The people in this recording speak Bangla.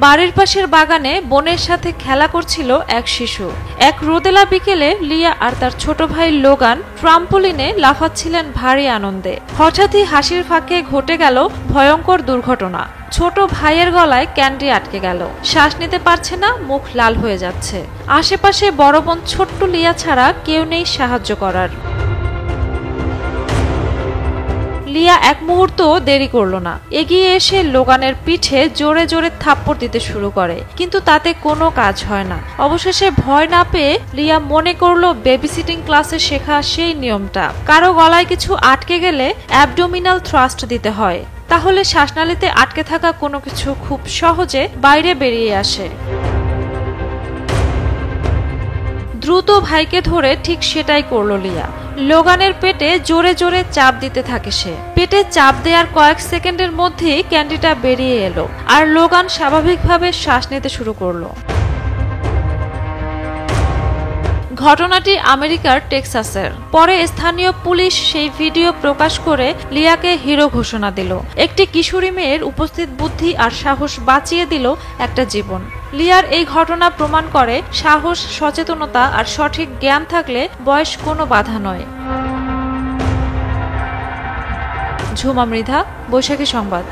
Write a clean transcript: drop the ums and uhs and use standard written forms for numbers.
বাড়ির পাশের বাগানে বোনের সাথে খেলা করছিল এক শিশু। এক রোদেলা বিকেলে লিয়া আর তার ছোট ভাই লোগান ট্রাম্পোলিনে লাফাচ্ছিলেন ভারী আনন্দে। হঠাৎই হাসির ফাঁকে ঘটে গেল ভয়ঙ্কর দুর্ঘটনা। ছোট ভাইয়ের গলায় ক্যান্ডি আটকে গেল। শ্বাস নিতে পারছে না, মুখ লাল হয়ে যাচ্ছে। আশেপাশে বড় বোন ছোট্ট লিয়া ছাড়া কেউ নেই সাহায্য করার। লিয়া এক মুহূর্ত দেরি করলো না, এগিয়ে এসে লোগানের পিঠে জোরে জোরে থাপ্পড় দিতে শুরু করে, কিন্তু তাতে কোনো কাজ হয় না। অবশেষে ভয় না পেয়ে লিয়া মনে করলো বেবিসিটিং ক্লাসে শেখা সেই নিয়মটা, কারো গলায় কিছু আটকে গেলে অ্যাবডোমিনাল থ্রাস্ট দিতে হয়, তাহলে শ্বাসনালীতে আটকে থাকা কোনো কিছু খুব সহজে বাইরে বেরিয়ে আসে। দ্রুত ভাইকে ধরে ঠিক সেটাই করলো লিয়া। লোগানের পেটে জোরে জোরে চাপ দিতে থাকে সে। পেটে চাপ দেওয়ার কয়েক সেকেন্ডের মধ্যেই ক্যান্ডিটা বেরিয়ে এলো, আর লোগান স্বাভাবিকভাবে শ্বাস নিতে শুরু করলো। ঘটনাটি আমেরিকার টেক্সাসের। পরে স্থানীয় পুলিশ সেই ভিডিও প্রকাশ করে লিয়াকে হিরো ঘোষণা দিল। একটি কিশোরী মেয়ের উপস্থিত বুদ্ধি আর সাহস বাঁচিয়ে দিল একটা জীবন। লিয়ার এই ঘটনা প্রমাণ করে সাহস, সচেতনতা আর সঠিক জ্ঞান থাকলে বয়স কোনো বাধা নয়। ঝুমা মৃধা, বৈশাখী সংবাদ।